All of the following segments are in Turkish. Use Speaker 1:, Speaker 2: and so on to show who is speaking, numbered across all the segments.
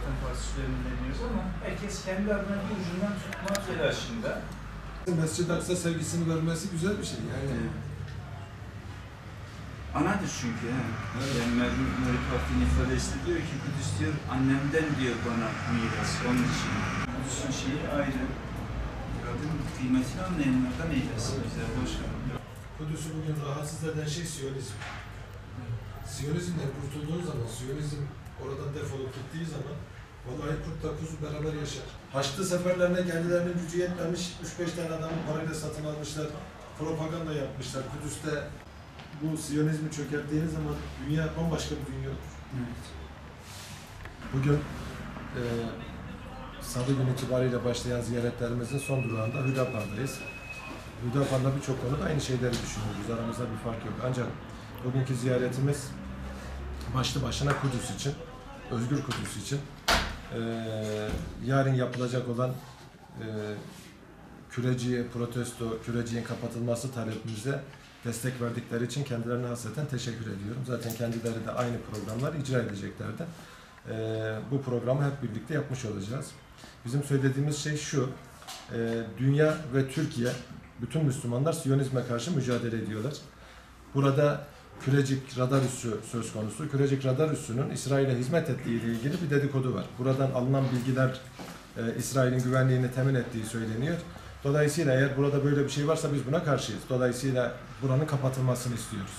Speaker 1: Vatan Partisi üzerinden deniyoruz ama herkes kendi adına bir ucundan tutma telaşında.
Speaker 2: Mescid-i Aksa sevgisini vermesi güzel bir şey yani.
Speaker 1: Anadır çünkü he. Evet. Yani merhum Nuri Fatih'in ifadesi diyor ki Kudüs diyor annemden diyor bana miras onun için. Kudüs'ün şeyi ayrı. Rabbim kıymetini anlayanlardan eylesin bizler başkanım. Kudüs'ü
Speaker 2: bugün rahatsız eden şey Siyonizm. Siyonizmden kurtulduğu zaman, Siyonizm oradan defolup gittiği zaman vallahi kurtla kuzu beraber yaşar. Haçlı seferlerine kendilerinin gücü yetmemiş, 3-5 tane adamı parayla satın almışlar, propaganda yapmışlar. Kudüs'te bu Siyonizmi çökerttiğiniz zaman dünya bambaşka bir dünya olur.
Speaker 1: Evet.
Speaker 2: Bugün Salı günü itibariyle başlayan ziyaretlerimizin son durağında Hüdapar'dayız. Hüdapar'da birçok konuda aynı şeyleri düşünüyoruz. Aramızda bir fark yok. Ancak bugünkü ziyaretimiz başlı başına Kudüs için, özgür Kudüs için, yarın yapılacak olan Küreciye protesto, Kürecik'in kapatılması talepimize destek verdikleri için kendilerine hasreten teşekkür ediyorum. Zaten kendileri de aynı programlar icra edeceklerdi. Bu programı hep birlikte yapmış olacağız. Bizim söylediğimiz şey şu, dünya ve Türkiye, bütün Müslümanlar Siyonizme karşı mücadele ediyorlar. Burada Kürecik radar üssü söz konusu. Kürecik radar üssünün İsrail'e hizmet ettiği ile ilgili bir dedikodu var. Buradan alınan bilgiler İsrail'in güvenliğini temin ettiği söyleniyor. Dolayısıyla eğer burada böyle bir şey varsa biz buna karşıyız. Dolayısıyla buranın kapatılmasını istiyoruz.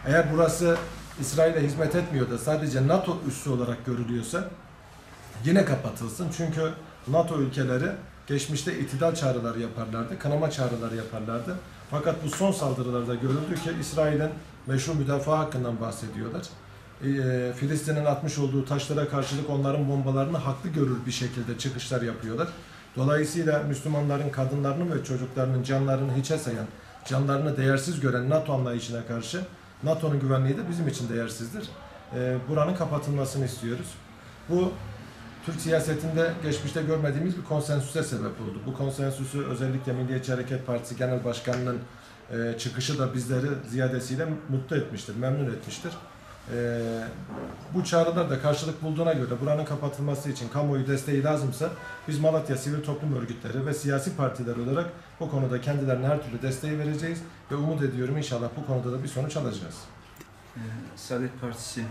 Speaker 2: Eğer burası İsrail'e hizmet etmiyor da sadece NATO üssü olarak görülüyorsa yine kapatılsın. Çünkü NATO ülkeleri geçmişte itidal çağrıları yaparlardı, kınama çağrıları yaparlardı. Fakat bu son saldırılarda görüldü ki İsrail'in meşru müdafaa hakkından bahsediyorlar. Filistin'in atmış olduğu taşlara karşılık onların bombalarını haklı görür bir şekilde çıkışlar yapıyorlar. Dolayısıyla Müslümanların kadınlarının ve çocuklarının canlarını hiçe sayan, canlarını değersiz gören NATO anlayışına karşı NATO'nun güvenliği de bizim için değersizdir. Buranın kapatılmasını istiyoruz. Bu Türk siyasetinde geçmişte görmediğimiz bir konsensüse sebep oldu. Bu konsensüsü özellikle Milliyetçi Hareket Partisi Genel Başkanı'nın çıkışı da bizleri ziyadesiyle mutlu etmiştir, memnun etmiştir. Bu çağrılar da karşılık bulduğuna göre buranın kapatılması için kamuoyu desteği lazımsa biz Malatya Sivil Toplum Örgütleri ve siyasi partiler olarak bu konuda kendilerine her türlü desteği vereceğiz ve umut ediyorum inşallah bu konuda da bir sonuç alacağız.
Speaker 1: Saadet Partisi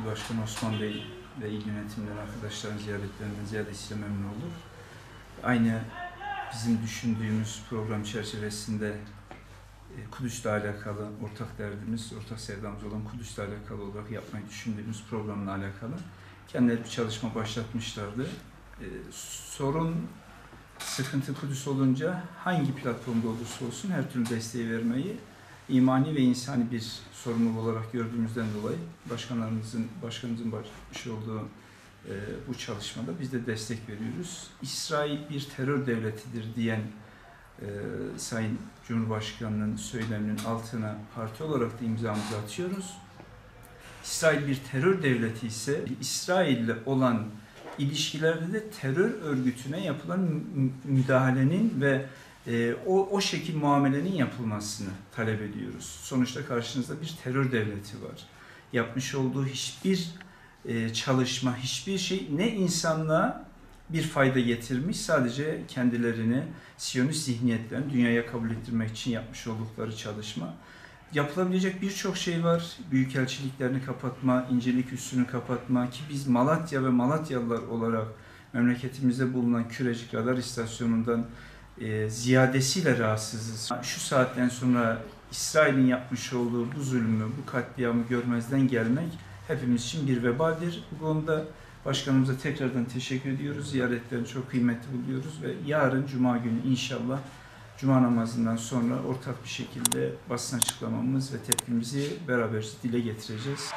Speaker 1: Başkanı Osman Bey ve il yönetimleri arkadaşların ziyaretlerinden ziyadesiyle memnun olur. Aynı bizim düşündüğümüz program çerçevesinde Kudüs'le alakalı ortak derdimiz, ortak sevdamız olan Kudüs'le alakalı olarak yapmayı düşündüğümüz programla alakalı kendileri bir çalışma başlatmışlardı. Sorun, sıkıntı Kudüs olunca hangi platformda olursa olsun her türlü desteği vermeyi imani ve insani bir sorumluluk olarak gördüğümüzden dolayı başkanımızın başlatmış olduğu bu çalışmada biz de destek veriyoruz. İsrail bir terör devletidir diyen Sayın Cumhurbaşkanı'nın söyleminin altına parti olarak da imzamızı atıyoruz. İsrail bir terör devleti ise İsrail'le olan ilişkilerde de terör örgütüne yapılan müdahalenin ve o şekil muamelenin yapılmasını talep ediyoruz. Sonuçta karşınızda bir terör devleti var. Yapmış olduğu hiçbir çalışma, hiçbir şey ne insanlığa bir fayda getirmiş, sadece kendilerini Siyonist zihniyetten dünyaya kabul ettirmek için yapmış oldukları çalışma. Yapılabilecek birçok şey var. Büyükelçiliklerini kapatma, İncirlik üssünü kapatma ki biz Malatya ve Malatyalılar olarak memleketimizde bulunan Kürecik Radar İstasyonu'ndan ziyadesiyle rahatsızız. Şu saatten sonra İsrail'in yapmış olduğu bu zulmü, bu katliamı görmezden gelmek hepimiz için bir vebaldir. Bu konuda Başkanımıza tekrardan teşekkür ediyoruz. Ziyaretlerini çok kıymetli buluyoruz ve yarın Cuma günü inşallah Cuma namazından sonra ortak bir şekilde basın açıklamamız ve tepkimizi beraber dile getireceğiz.